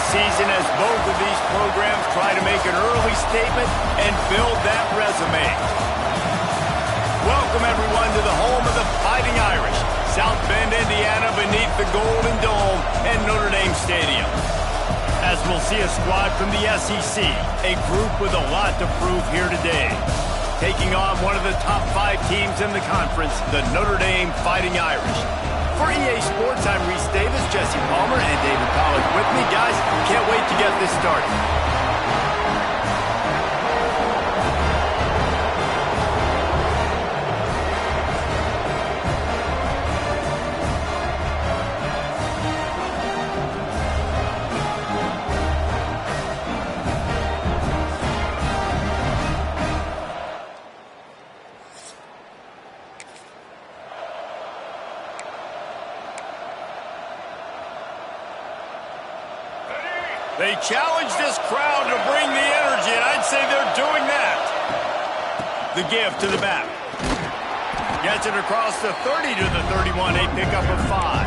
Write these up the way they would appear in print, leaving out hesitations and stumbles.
Season as both of these programs try to make an early statement and build that resume. Welcome everyone to the home of the Fighting Irish, South Bend, Indiana, beneath the Golden Dome and Notre Dame Stadium. As we'll see a squad from the SEC, a group with a lot to prove here today. Taking on one of the top 5 teams in the conference, the Notre Dame Fighting Irish. For EA Sports, I'm Reese Davis, Jesse Palmer, and David Pollack with me. Guys, can't wait to get this started. They challenge this crowd to bring the energy, and I'd say they're doing that. The give to the back. Gets it across the 30 to the 31, a pickup of 5.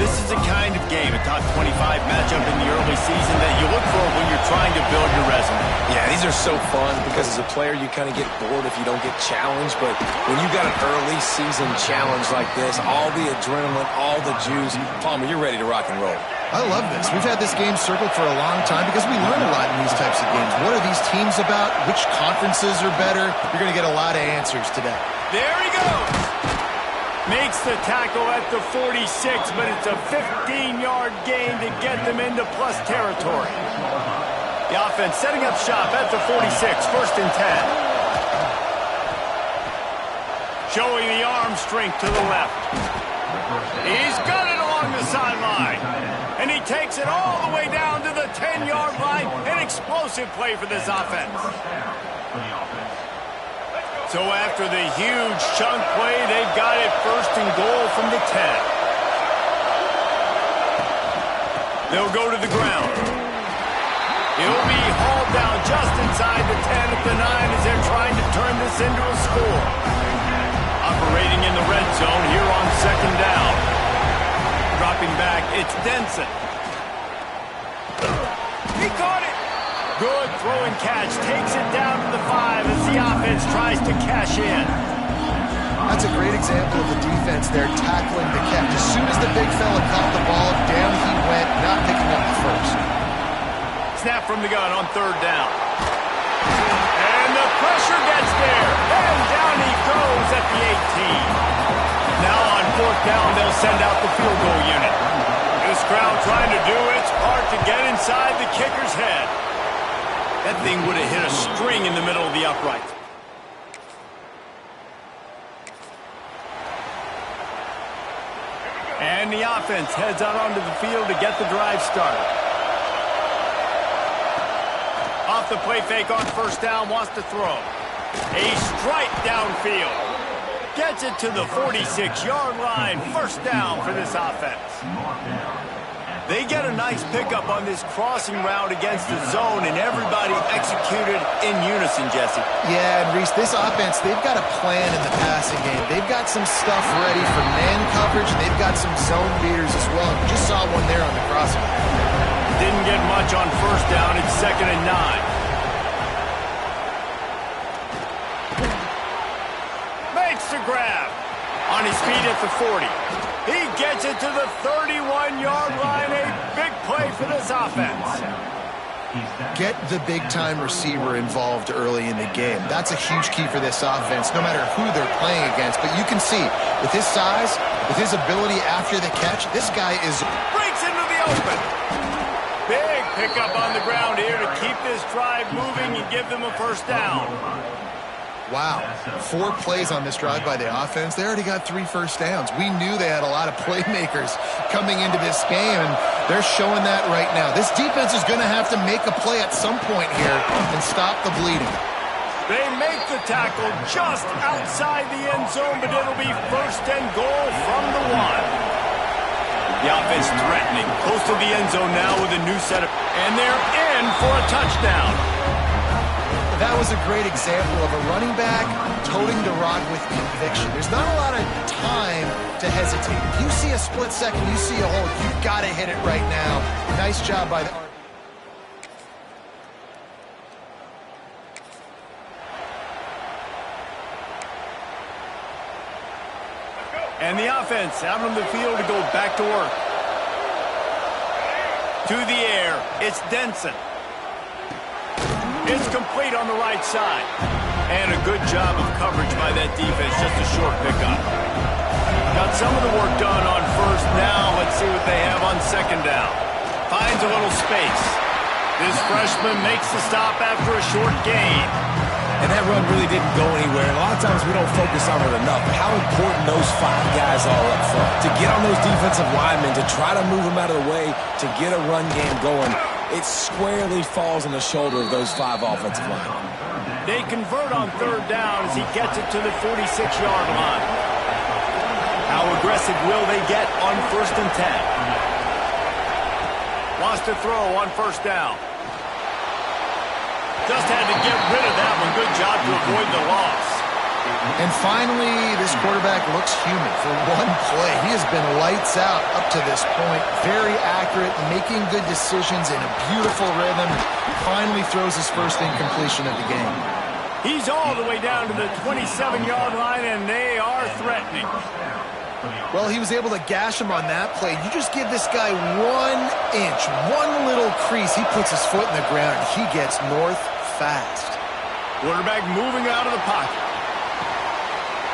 This is the kind of game, a top 25 matchup in the early season that you look for when you're trying to build your resume. Yeah, these are so fun because as a player you kind of get bored if you don't get challenged, but when you got an early season challenge like this, all the adrenaline, all the juice, Palmer, you're ready to rock and roll. I love this. We've had this game circled for a long time because we learn a lot in these types of games. What are these teams about? Which conferences are better? You're going to get a lot of answers today. There he goes. Makes the tackle at the 46, but it's a 15-yard gain to get them into plus territory. The offense setting up shop at the 46, 1st and 10. Showing the arm strength to the left. He's got it along the sideline. And he takes it all the way down to the 10-yard line. An explosive play for this offense. So after the huge chunk play, they've got it 1st and goal from the 10. They'll go to the ground. He'll be hauled down just inside the 10 at the 9 as they're trying to turn this into a score. Operating in the red zone here on 2nd down. Dropping back, it's Denson. He caught it. Good throw and catch. Takes it down to the 5 as the offense tries to cash in. That's a great example of the defense there tackling the catch. As soon as the big fella caught the ball, down he went, not picking up the first. Snap from the gun on 3rd down. And the pressure gets there. And down he goes at the 18. Now on 4th down, they'll send out the field goal unit. This crowd trying to do its part to get inside the kicker's head. That thing would have hit a string in the middle of the upright. And the offense heads out onto the field to get the drive started. Off the play fake on 1st down, wants to throw. A strike downfield. Gets it to the 46-yard line. 1st down for this offense. They get a nice pickup on this crossing route against the zone, and everybody executed in unison, Jesse. Yeah, and Reese, this offense, they've got a plan in the passing game. They've got some stuff ready for man coverage, and they've got some zone beaters as well. We just saw one there on the crossing. Didn't get much on 1st down. It's 2nd and 9. Makes the grab. On his feet at the 40. He gets it to the 31-yard line. A big play for this offense. Get the big-time receiver involved early in the game. That's a huge key for this offense, no matter who they're playing against. But you can see, with his size, with his ability after the catch, this guy is... Breaks into the open. Big pickup on the ground here to keep this drive moving and give them a 1st down. Wow, 4 plays on this drive by the offense. They already got 3 first downs. We knew they had a lot of playmakers coming into this game, and they're showing that right now. This defense is going to have to make a play at some point here and stop the bleeding. They make the tackle just outside the end zone, but it'll be 1st and goal from the 1. The offense threatening, close to the end zone now with a new setup. And they're in for a touchdown. That was a great example of a running back toting the rock with conviction. There's not a lot of time to hesitate. If you see a split second, you see a hole, you've got to hit it right now. Nice job by the... And the offense out on the field to go back to work. To the air, it's Denson. It's complete on the right side. And a good job of coverage by that defense, just a short pickup. Got some of the work done on first. Now let's see what they have on second down. Finds a little space. This freshman makes the stop after a short gain. And that run really didn't go anywhere. A lot of times we don't focus on it enough. But how important those 5 guys are up front. To get on those defensive linemen, to try to move them out of the way, to get a run game going, it squarely falls on the shoulder of those 5 offensive linemen. They convert on third down as he gets it to the 46-yard line. How aggressive will they get on 1st and 10? Wants to throw on first down. Just had to get rid of that one. Good job to avoid the loss. And finally, this quarterback looks human for one play. He has been lights out up to this point. Very accurate, making good decisions in a beautiful rhythm. Finally throws his first incompletion of the game. He's all the way down to the 27-yard line, and they are threatening. Well, he was able to gash him on that play. You just give this guy 1 inch, one little crease. He puts his foot in the ground, and he gets north fast. Quarterback moving out of the pocket.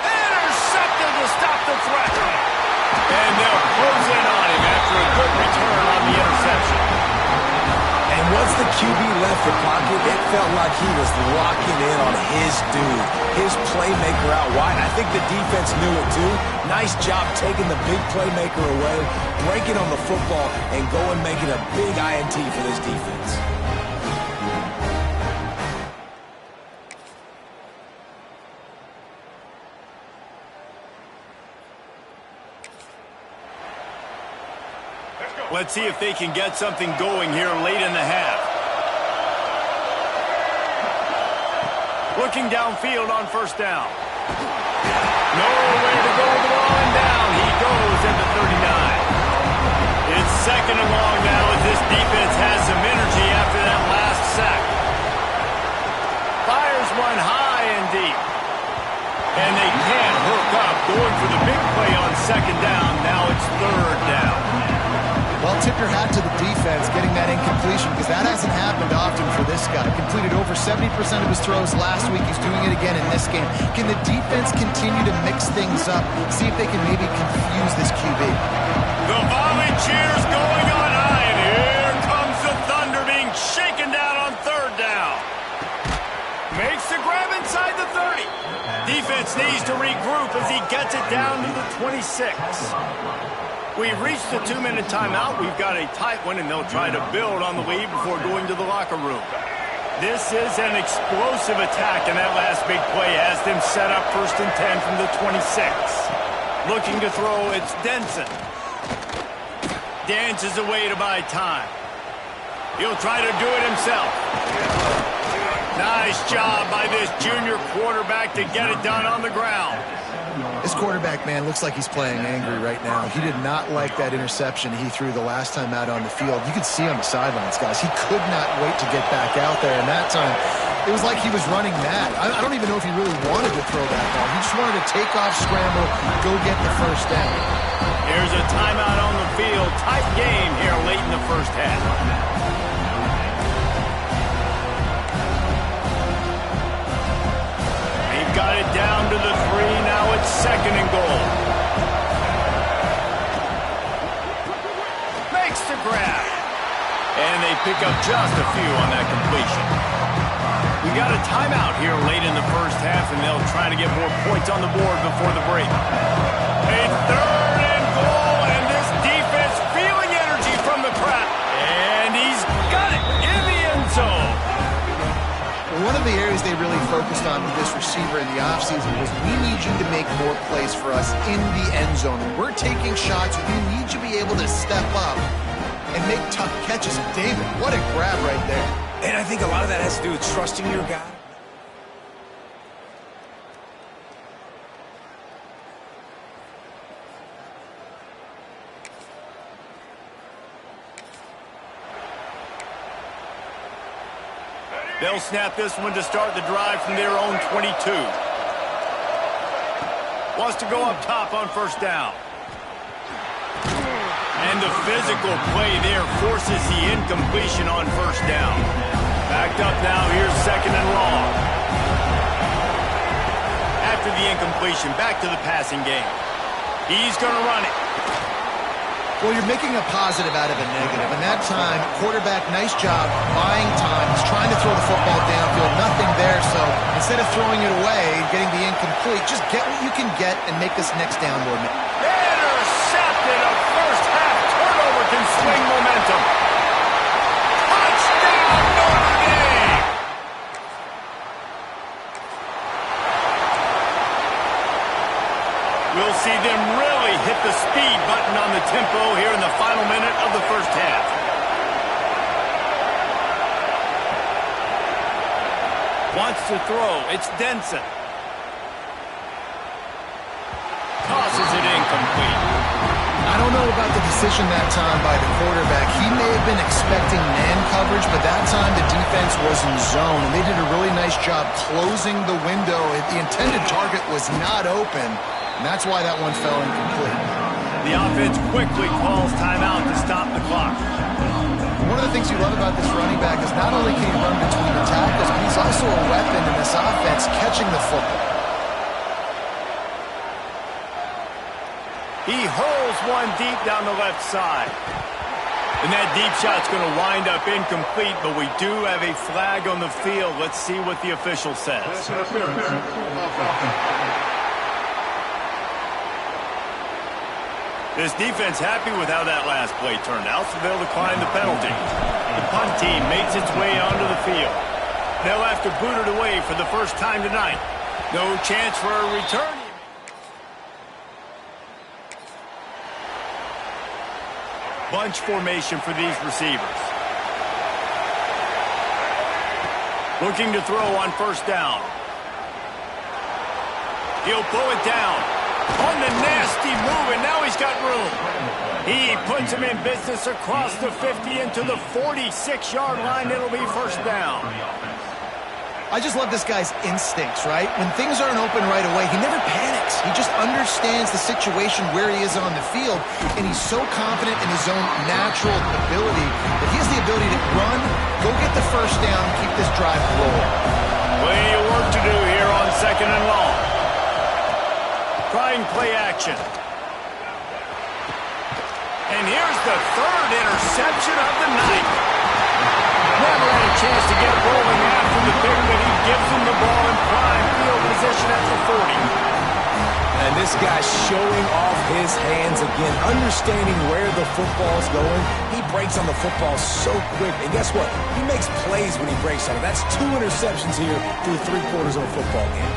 Intercepted to stop the threat. And they'll close in on him after a good return on the interception. And once the QB left the pocket, it felt like he was locking in on his dude, his playmaker out wide. I think the defense knew it too. Nice job taking the big playmaker away, breaking on the football, and going making a big INT for this defense. Let's see if they can get something going here late in the half. Looking downfield on first down. Nowhere to go with the ball and down. He goes at the 39. It's second and long now as this defense has some energy after that last sack. Fires one high and deep. And they can't hook up. Going for the big play on second down. Now it's third down. Well, tip your hat to the defense getting that incompletion because that hasn't happened often for this guy. Completed over 70% of his throws last week. He's doing it again in this game. Can the defense continue to mix things up? See if they can maybe confuse this QB. The volley cheers going on high, and here comes the Thunder being shaken down on third down. Makes the grab inside the 30. Defense needs to regroup as he gets it down to the 26. We've reached the 2-minute timeout. We've got a tight one, and they'll try to build on the lead before going to the locker room. This is an explosive attack, and that last big play has them set up 1st and 10 from the 26. Looking to throw, it's Denson. Dances away to buy time. He'll try to do it himself. Nice job by this junior quarterback to get it done on the ground. This quarterback, man, looks like he's playing angry right now. He did not like that interception he threw the last time out on the field. You could see on the sidelines, guys. He could not wait to get back out there. And that time, it was like he was running mad. I don't even know if he really wanted to throw that ball. He just wanted to take off, scramble, go get the first down. Here's a timeout on the field. Tight game here late in the first half. Got it down to the 3. Now it's second and goal. Makes the grab. And they pick up just a few on that completion. We got a timeout here late in the first half, and they'll try to get more points on the board before the break. A third and goal, and this defense feeling energy from the crowd. And he's got it in the end zone. One of the areas they really focused on with this receiver in the offseason was, we need you to make more plays for us in the end zone. When we're taking shots, we need you to be able to step up and make tough catches. And David, what a grab right there. And I think a lot of that has to do with trusting your guy. They'll snap this one to start the drive from their own 22. Wants to go up top on first down. And the physical play there forces the incompletion on first down. Backed up now, here's second and long. After the incompletion, back to the passing game. He's going to run it. Well, you're making a positive out of a negative. And that time, quarterback, nice job buying time. He's trying to throw the football downfield. Nothing there. So instead of throwing it away, getting the incomplete, just get what you can get and make this next down more. Intercepted. A first half turnover can swing momentum. Touchdown, Notre Dame! We'll see them really hit the speed button on the tempo here in the final minute of the first half. Wants to throw. It's Denson. Tosses it incomplete. I don't know about the decision that time by the quarterback. He may have been expecting man coverage, but that time the defense was in zone, and they did a really nice job closing the window. The intended target was not open, and that's why that one fell incomplete. The offense quickly calls timeout to stop the clock. One of the things you love about this running back is not only can he run between the tackles, but he's also a weapon in this offense catching the football. He hurls one deep down the left side. And that deep shot's going to wind up incomplete, but we do have a flag on the field. Let's see what the official says. This defense happy with how that last play turned out, so they'll decline the penalty. The punt team makes its way onto the field. They'll have to boot it away for the first time tonight. No chance for a return. Bunch formation for these receivers. Looking to throw on first down. He'll pull it down. On the nasty move, and now he's got room. He puts him in business across the 50 into the 46-yard line. It'll be first down. I just love this guy's instincts, right? When things aren't open right away, he never panics. He just understands the situation where he is on the field, and he's so confident in his own natural ability that he has the ability to run, go get the first down, and keep this drive rolling. Plenty of work to do here on second and long. Trying play action. And here's the third interception of the night. Never had a chance to get rolling after the pick, but he gives him the ball in prime field position at the 40. And this guy's showing off his hands again, understanding where the football's going. He breaks on the football so quick. And guess what? He makes plays when he breaks on it. That's 2 interceptions here through 3/4 of a football game.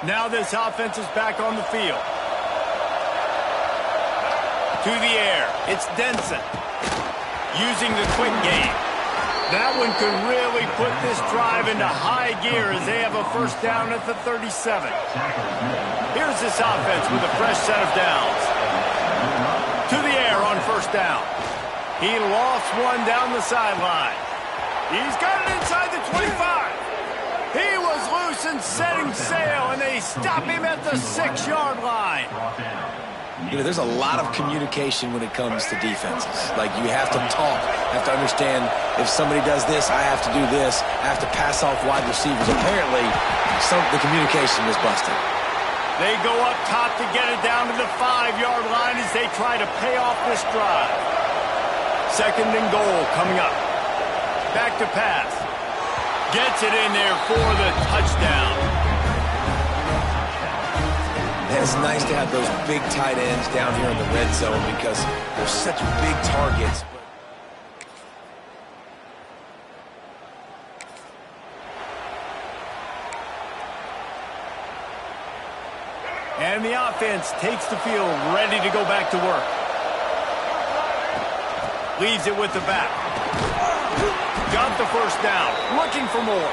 Now this offense is back on the field. To the air. It's Denson. Using the quick game. That one could really put this drive into high gear as they have a first down at the 37. Here's this offense with a fresh set of downs. To the air on first down. He lost one down the sideline. He's got it inside the 25. He was loose and setting sail, and they stop him at the 6-yard line. You know, there's a lot of communication when it comes to defenses. Like, you have to talk, have to understand if somebody does this, I have to do this, I have to pass off wide receivers. Apparently, the communication was busted. They go up top to get it down to the 5-yard line as they try to pay off this drive. Second and goal coming up. Back to pass. Gets it in there for the touchdown. And it's nice to have those big tight ends down here in the red zone because they're such big targets. And the offense takes the field, ready to go back to work. Leaves it with the back. Got the first down, looking for more.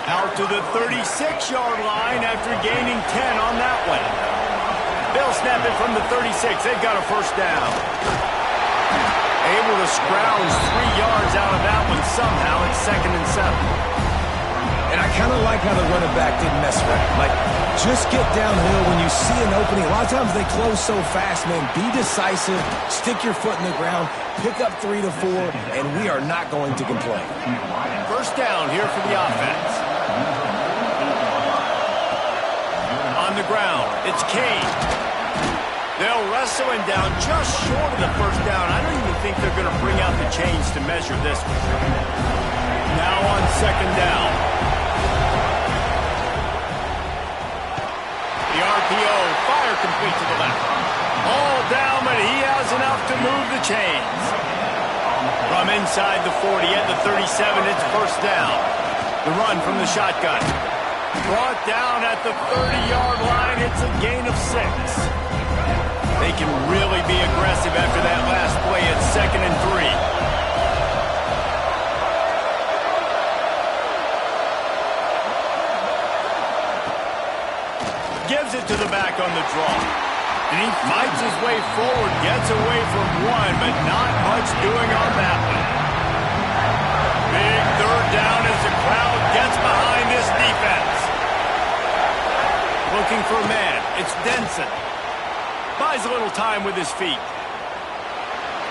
Out to the 36-yard line after gaining 10 on that one. They'll snap it from the 36. They've got a first down. Able to scrounge 3 yards out of that one somehow. It's 2nd and 7. And I kind of like how the running back didn't mess around. Like, just get downhill when you see an opening. A lot of times they close so fast, man. Be decisive, stick your foot in the ground, pick up 3 to 4, and we are not going to complain. First down here for the offense. On the ground, it's Kane. They'll wrestle him down just short of the first down. I don't even think they're going to bring out the chains to measure this one. Now on 2nd down. The RPO, fire complete to the left. All down, but he has enough to move the chains. From inside the 40 at the 37, it's first down. The run from the shotgun. Brought down at the 30-yard line. It's a gain of 6. They can really be aggressive after that last play. It's 2nd and 3. Gives it to the back on the draw. And he fights his way forward, gets away from one, but not much doing on that one. Big 3rd down as the crowd gets behind this defense. Looking for a man. It's Denson. Buys a little time with his feet.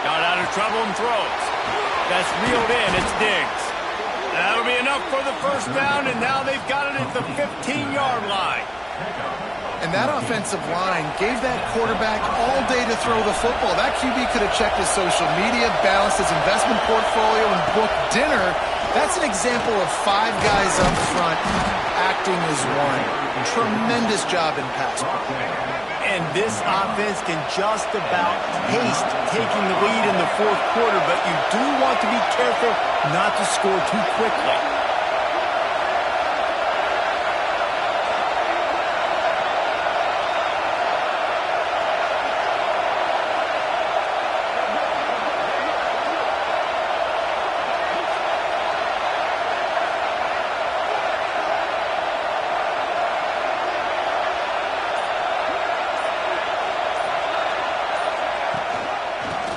Got out of trouble and throws. That's reeled in. It's Diggs. That'll be enough for the first down, and now they've got it at the 15-yard line. And that offensive line gave that quarterback all day to throw the football. That QB could have checked his social media, balanced his investment portfolio, and booked dinner. That's an example of 5 guys up front acting as one. Tremendous job in pass play. And this offense can just about taste taking the lead in the 4th quarter, but you do want to be careful not to score too quickly.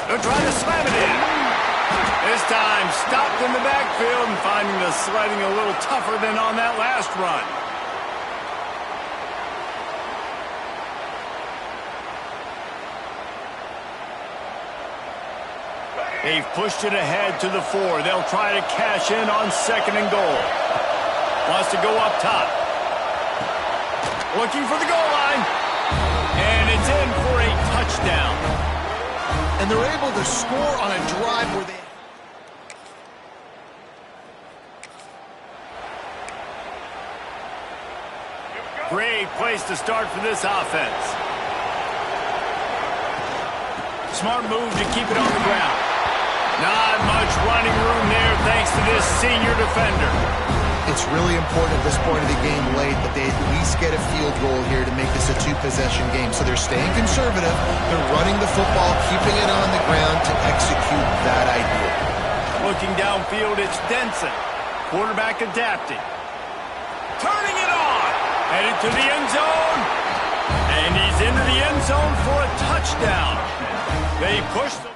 They're trying to slam it in. This time, stopped in the backfield and finding the sledding a little tougher than on that last run. They've pushed it ahead to the 4. They'll try to cash in on 2nd and goal. Wants to go up top. Looking for the goal line. And it's in for a touchdown. And they're able to score on a drive where they... Great place to start for this offense. Smart move to keep it on the ground. Not much running room there thanks to this senior defender. It's really important at this point of the game late that they at least get a field goal here to make this a 2-possession game. So they're staying conservative. They're running the football, keeping it on the ground to execute that idea. Looking downfield, it's Denson. Quarterback adapting. Turning it on. Headed to the end zone. And he's into the end zone for a touchdown. They push the...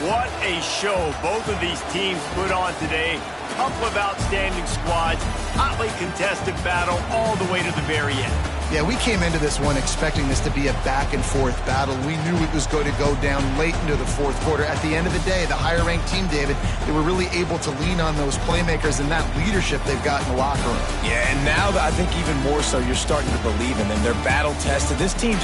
What a show both of these teams put on today. Couple of outstanding squads, hotly contested battle all the way to the very end. Yeah, we came into this one expecting this to be a back-and-forth battle. We knew it was going to go down late into the fourth quarter. At the end of the day, the higher-ranked team, David, they were really able to lean on those playmakers and that leadership they've got in the locker room. Yeah, and now I think even more so, you're starting to believe in them. They're battle-tested. This team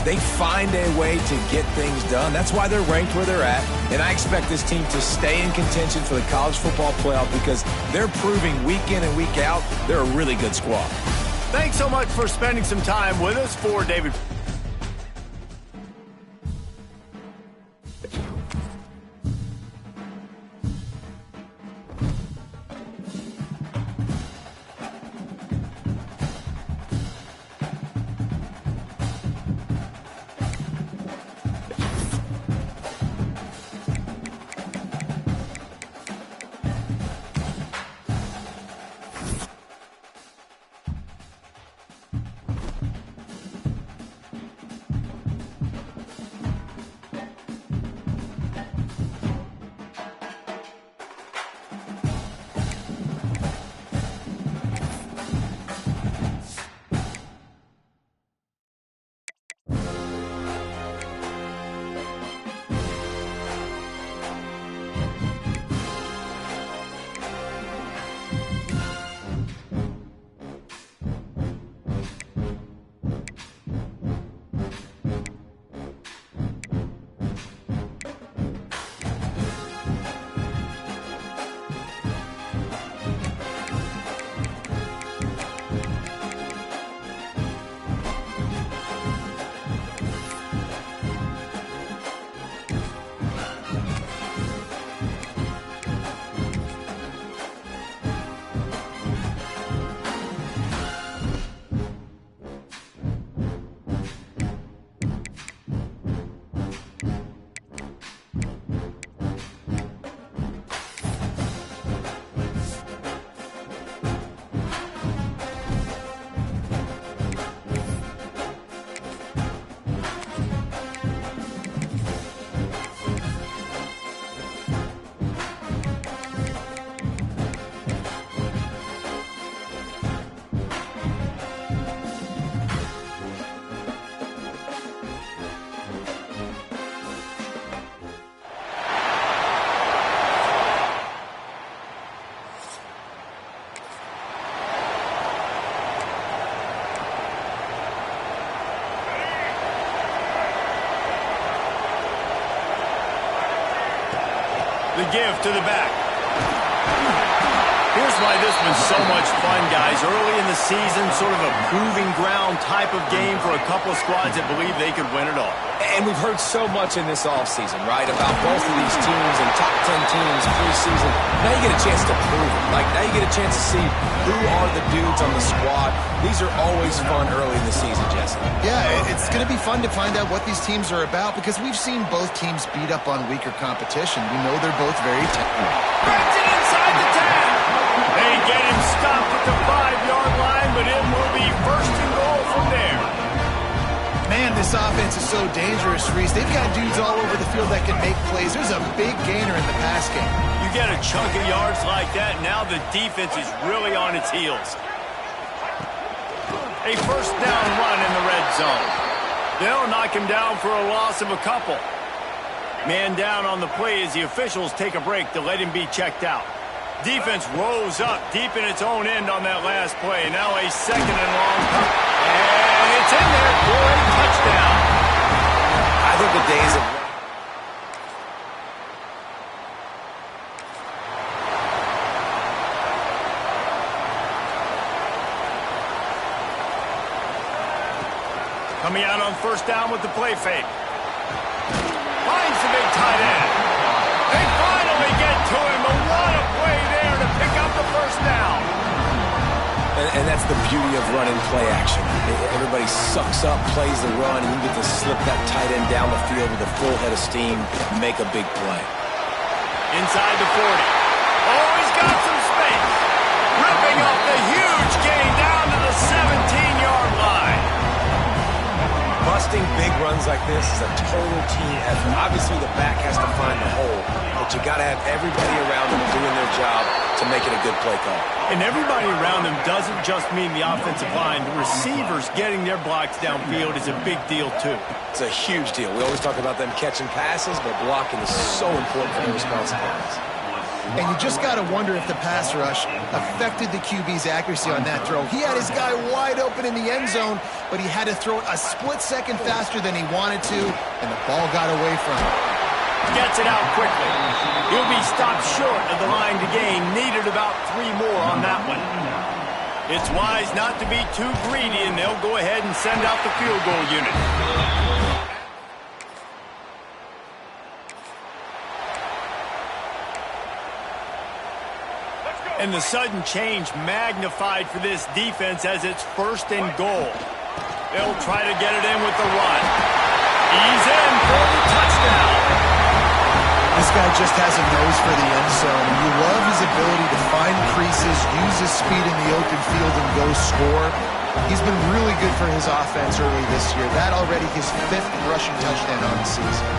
they find a way to get things done. That's why they're ranked where they're at. And I expect this team to stay in contention for the college football playoff because they're proving week in and week out they're a really good squad. Thanks so much for spending some time with us. For David. The give to the back. Here's why this one's so much fun, guys. Early in the season, sort of a proving ground type of game for a couple of squads that believe they could win it all. And we've heard so much in this offseason, right, about both of these teams and top 10 teams preseason. Now you get a chance to prove it. Like, now you get a chance to see who are the dudes on the squad. These are always fun early in the season, Jesse. Yeah, it's going to be fun to find out what these teams are about because we've seen both teams beat up on weaker competition. We know they're both very technical. Brings it inside the 10. They get him stopped at the 5-yard line, but it will be first and goal from there. Man, this offense is so dangerous, Reese. They've got dudes all over the field that can make plays. There's a big gainer in the pass game. You get a chunk of yards like that, now the defense is really on its heels. A first down run in the red zone. They'll knock him down for a loss of a couple. Man down on the play as the officials take a break to let him be checked out. Defense rose up deep in its own end on that last play. Now a second and long. And it's in there for a touchdown. I think the days of... Coming out on first down with the play fake. Finds the big tight end. They finally get to him, but what a play there to pick up the first down. And that's the beauty of running play action. Everybody sucks up, plays the run, and you get to slip that tight end down the field with a full head of steam and make a big play. Inside the 40. Oh, he's got some space. Ripping up the huge gain down to the 17-yard line. Busting big runs runs like this is a total team effort. Obviously, the back has to find the hole, but you got to have everybody around them doing their job to make it a good play call. And everybody around them doesn't just mean the offensive line. The receivers getting their blocks downfield is a big deal, too. It's a huge deal. We always talk about them catching passes, but blocking is so important for their responsibilities. And you just got to wonder if the pass rush affected the QB's accuracy on that throw. He had his guy wide open in the end zone, but he had to throw it a split second faster than he wanted to, and the ball got away from him. Gets it out quickly. He'll be stopped short of the line to gain. Needed about 3 more on that one. It's wise not to be too greedy, and they'll go ahead and send out the field goal unit. And the sudden change magnified for this defense as it's 1st and goal. They'll try to get it in with the run. He's in for the touchdown. This guy just has a nose for the end zone. You love his ability to find creases, use his speed in the open field, and go score. He's been really good for his offense early this year. That already his 5th rushing touchdown on the season.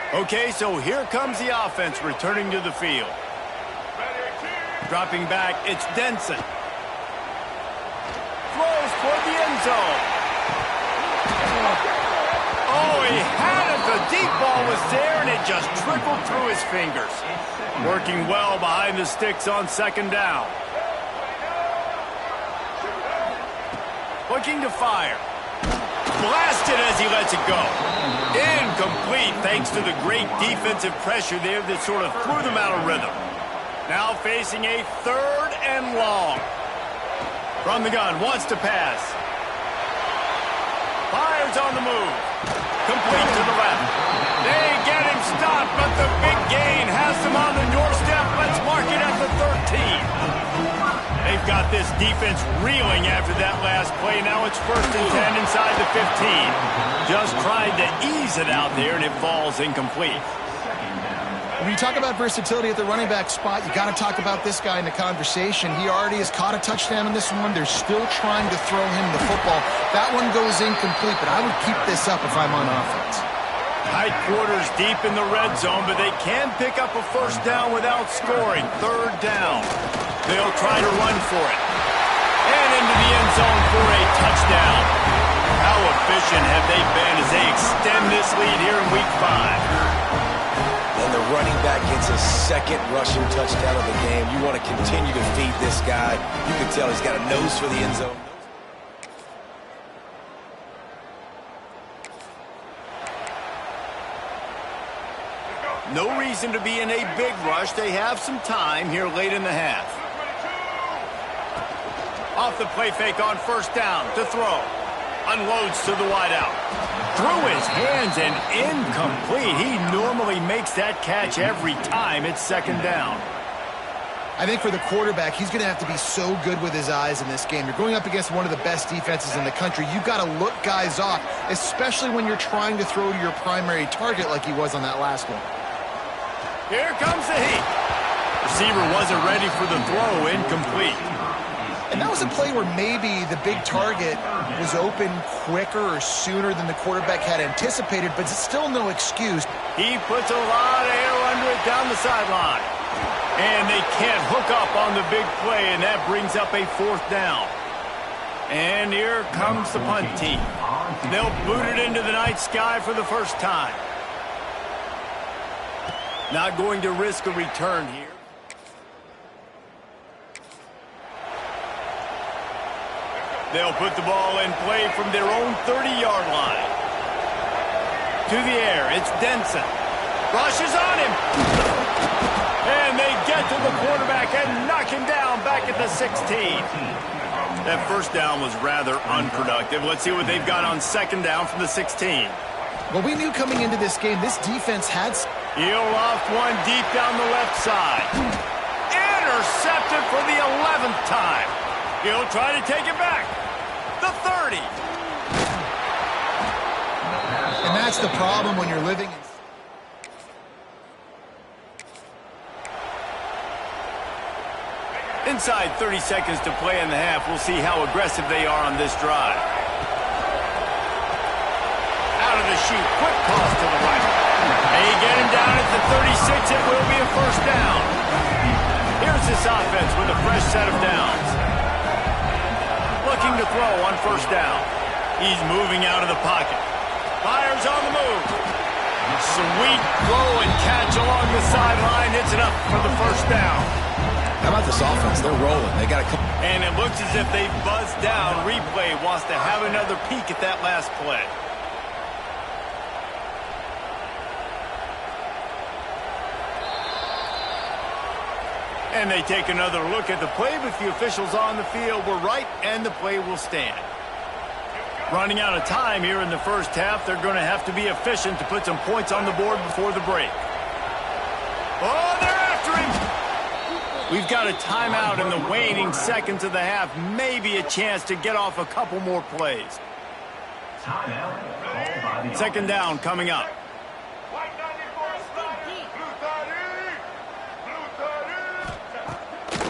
Okay, so here comes the offense returning to the field. Dropping back, it's Denson. Throws toward the end zone. Oh, he had it. The deep ball was there, and it just trickled through his fingers. Working well behind the sticks on 2nd down. Looking to fire. Blasted as he lets it go. Incomplete thanks to the great defensive pressure there that sort of threw them out of rhythm. Now facing a 3rd and long. From the gun, wants to pass. Fires on the move. Complete to the left. They get him stopped, but the big gain has them on the doorstep. Let's mark it at the 13. They've got this defense reeling after that last play. Now it's 1st and 10 inside the 15. Just tried to ease it out there, and it falls incomplete. When you talk about versatility at the running back spot, you got to talk about this guy in the conversation. He already has caught a touchdown in this one. They're still trying to throw him the football. That one goes incomplete, but I would keep this up if I'm on offense. Tight quarters deep in the red zone, but they can pick up a 1st down without scoring. 3rd down. They'll try to run for it. And into the end zone for a touchdown. How efficient have they been as they extend this lead here in Week 5? And the running back gets his 2nd rushing touchdown of the game. You want to continue to feed this guy. You can tell he's got a nose for the end zone. No reason to be in a big rush. They have some time here late in the half. Off the play fake on 1st down to throw. Unloads to the wideout. Through his hands and incomplete. He normally makes that catch every time. It's 2nd down. I think for the quarterback, he's going to have to be so good with his eyes in this game. You're going up against one of the best defenses in the country. You've got to look guys off, especially when you're trying to throw to your primary target like he was on that last one. Here comes the heat. Receiver wasn't ready for the throw. Incomplete. And that was a play where maybe the big target was open quicker or sooner than the quarterback had anticipated, but it's still no excuse. He puts a lot of air under it down the sideline. And they can't hook up on the big play, and that brings up a 4th down. And here comes the punt team. They'll boot it into the night sky for the 1st time. Not going to risk a return here. They'll put the ball in play from their own 30-yard line. To the air, it's Denson. Rushes on him. And they get to the quarterback and knock him down back at the 16. That 1st down was rather unproductive. Let's see what they've got on 2nd down from the 16. Well, we knew coming into this game, this defense had... He'll loft one deep down the left side. Intercepted for the 11th time. He'll try to take it back. The 30. And that's the problem when you're living in... Inside 30 seconds to play in the half. We'll see how aggressive they are on this drive. Out of the chute. Quick toss to the right. They get him down at the 36. It will be a first down. Here's this offense with a fresh set of downs. Looking to throw on first down. He's moving out of the pocket. Fires on the move. Sweet throw and catch along the sideline. It's enough for the first down. How about this offense? They're rolling. They got a couple. And it looks as if they buzzed down. Replay wants to have another peek at that last play. And they take another look at the play, but the officials on the field were right, and the play will stand. Running out of time here in the first half, they're going to have to be efficient to put some points on the board before the break. Oh, they're after him! We've got a timeout in the waning seconds of the half. Maybe a chance to get off a couple more plays. Second down coming up.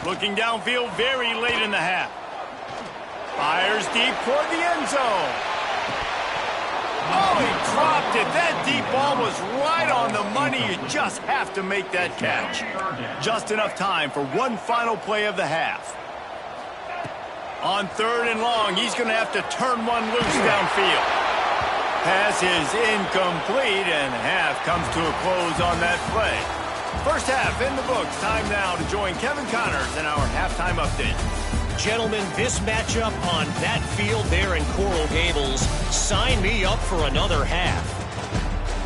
Looking downfield very late in the half. Fires deep toward the end zone. Oh, he dropped it. That deep ball was right on the money. You just have to make that catch. Just enough time for one final play of the half. On third and long, he's going to have to turn one loose downfield. Pass is incomplete, and half comes to a close on that play. First half in the books. Time now to join Kevin Connors in our halftime update. Gentlemen, this matchup on that field there in Coral Gables, sign me up for another half.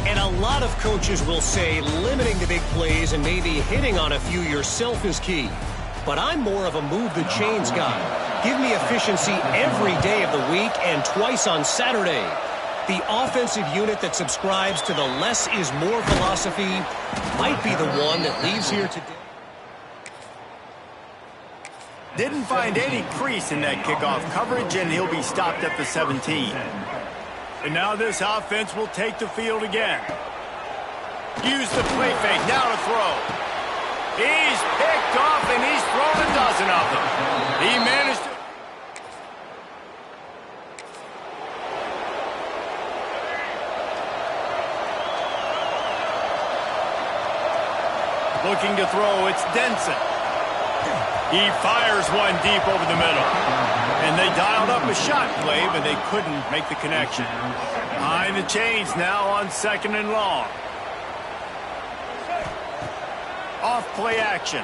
And a lot of coaches will say limiting the big plays and maybe hitting on a few yourself is key. But I'm more of a move the chains guy. Give me efficiency every day of the week and twice on Saturday. The offensive unit that subscribes to the less is more philosophy might be the one that leaves here today. Didn't find any crease in that kickoff coverage, and he'll be stopped at the 17. And now this offense will take the field again. Use the play fake, now to throw. He's picked off, and he's thrown a dozen of them. He managed to... Looking to throw, it's Denson. He fires one deep over the middle. And they dialed up a shot play, but they couldn't make the connection. Behind the chains now on second and long. Off play action.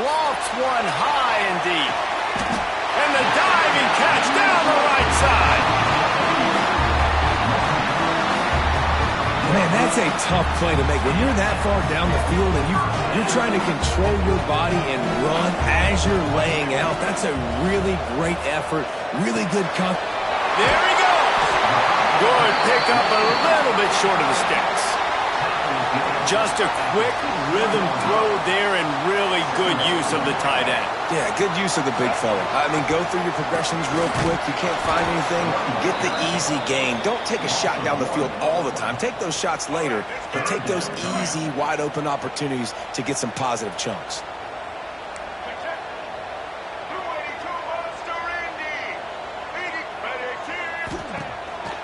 Lofts one high and deep. And the diving catch down the right side. Man, that's a tough play to make. When you're that far down the field and you're trying to control your body and run as you're laying out, that's a really great effort, really good There he goes. Good pick up a little bit short of the sticks. Just a quick rhythm throw there and really good use of the tight end. Yeah, good use of the big fella. I mean, go through your progressions real quick. You can't find anything, get the easy gain. Don't take a shot down the field all the time. Take those shots later, but take those easy, wide-open opportunities to get some positive chunks.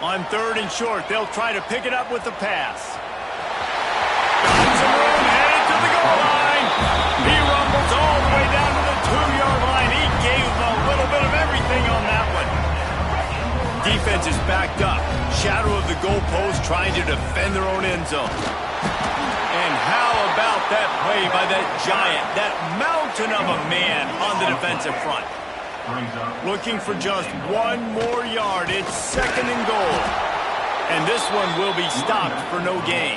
On third and short, they'll try to pick it up with the pass. Got some room, headed to the goal line. He rumbles all the way down to the 2-yard line. He gave a little bit of everything on that one. Defense is backed up. Shadow of the goalpost trying to defend their own end zone. And how about that play by that giant, that mountain of a man on the defensive front? Looking for just one more yard. It's second and goal. And this one will be stopped for no gain.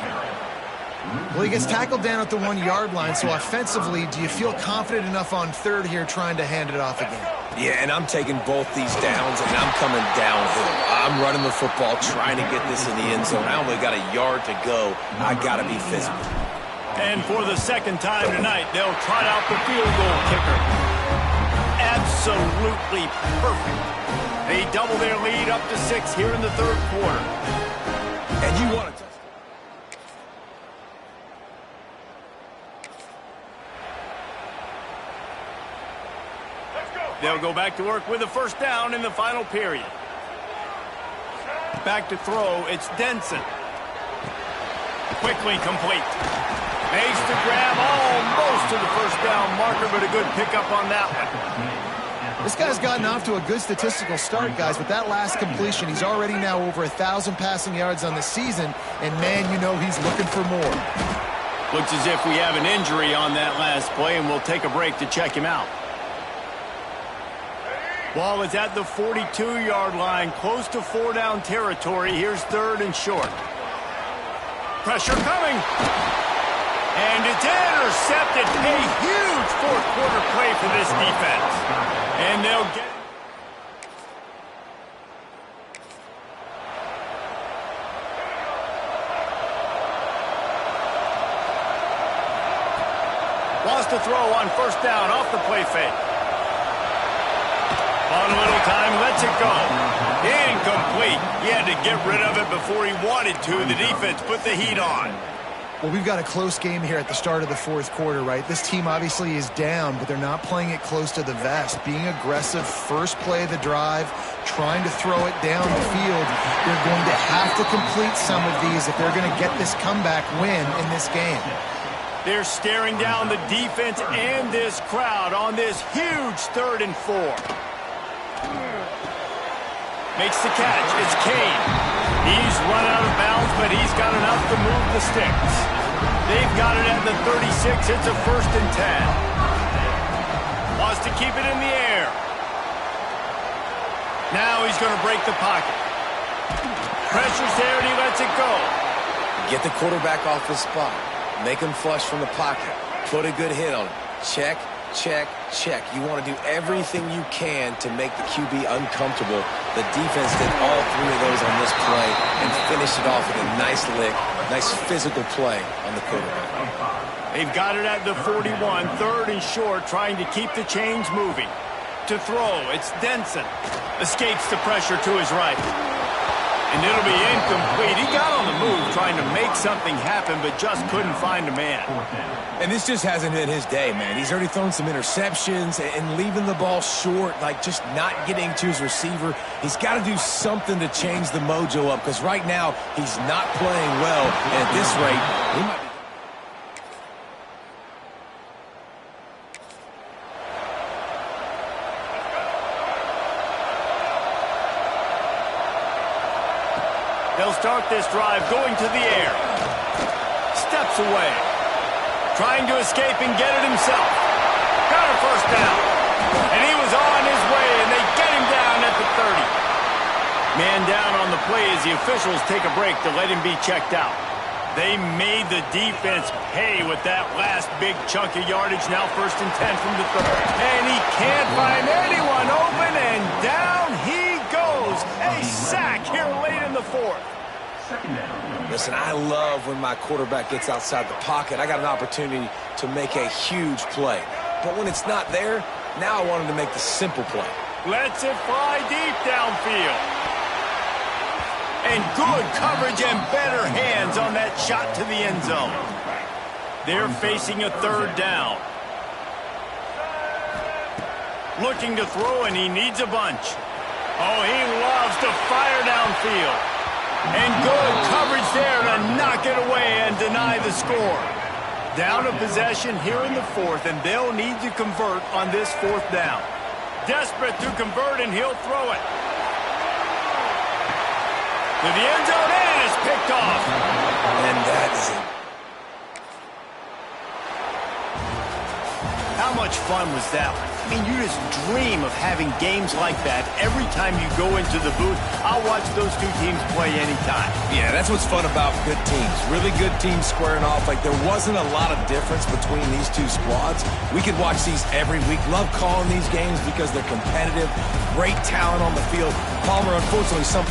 Well, he gets tackled down at the 1-yard line, so offensively, do you feel confident enough on third here trying to hand it off again? Yeah, and I'm taking both these downs, and I'm coming downhill. I'm running the football, trying to get this in the end zone. I only got a yard to go. I got to be physical. And for the second time tonight, they'll trot out the field goal kicker. Absolutely perfect. They double their lead up to 6 here in the third quarter. And you want to... They'll go back to work with a first down in the final period. Back to throw, it's Denson. Quickly complete. Makes the grab almost to the first down marker, but a good pickup on that one. This guy's gotten off to a good statistical start, guys. With that last completion, he's already now over 1,000 passing yards on the season, and man, you know he's looking for more. Looks as if we have an injury on that last play, and we'll take a break to check him out. Ball is at the 42-yard line, close to 4-down territory. Here's 3rd and short. Pressure coming. And it's intercepted. A huge fourth-quarter play for this defense. And they'll get it. Lost a throw on first down off the play fake. On a little time, lets it go. Incomplete. He had to get rid of it before he wanted to. The defense put the heat on. Well, we've got a close game here at the start of the fourth quarter, right? This team obviously is down, but they're not playing it close to the vest. Being aggressive, first play of the drive, trying to throw it down the field. They're going to have to complete some of these if they're going to get this comeback win in this game. They're staring down the defense and this crowd on this huge 3rd and 4. Makes the catch. It's Kane. He's run out of bounds, but he's got enough to move the sticks. They've got it at the 36. It's a 1st and 10. Wants to keep it in the air. Now he's going to break the pocket. Pressure's there, and he lets it go. Get the quarterback off his spot. Make him flush from the pocket. Put a good hit on him. Check, check, check. You want to do everything you can to make the QB uncomfortable. The defense did all 3 of those on this play and finished it off with a nice lick, nice physical play on the quarterback. They've got it at the 41, 3rd and short, trying to keep the chains moving. To throw, it's Denson. Escapes the pressure to his right. And it'll be incomplete. He got on the move trying to make something happen, but just couldn't find a man. And this just hasn't been his day, man. He's already thrown some interceptions and leaving the ball short, like just not getting to his receiver. He's got to do something to change the mojo up, because right now he's not playing well. And at this rate, he might be... They'll start this drive going to the air. Steps away. Trying to escape and get it himself. Got a first down. And he was on his way, and they get him down at the 30. Man down on the play as the officials take a break to let him be checked out. They made the defense pay with that last big chunk of yardage. Now 1st and 10 from the 3rd. And he can't find anyone open, and down he goes. A sack here late in the 4th. Listen, I love when my quarterback gets outside the pocket. I got an opportunity to make a huge play. But when it's not there, now I want him to make the simple play. Lets it fly deep downfield. And good coverage and better hands on that shot to the end zone. They're facing a 3rd down. Looking to throw, and he needs a bunch. Oh, he loves to fire downfield. And good coverage there to knock it away and deny the score. Down a possession here in the 4th, and they'll need to convert on this 4th down. Desperate to convert, and he'll throw it. To the end zone, and it's picked off. And that's it. How much fun was that one? I mean, you just dream of having games like that every time you go into the booth. I'll watch those 2 teams play anytime. Yeah, that's what's fun about good teams. Really good teams squaring off. Like, there wasn't a lot of difference between these 2 squads. We could watch these every week. Love calling these games because they're competitive. Great talent on the field. Palmer, unfortunately, some...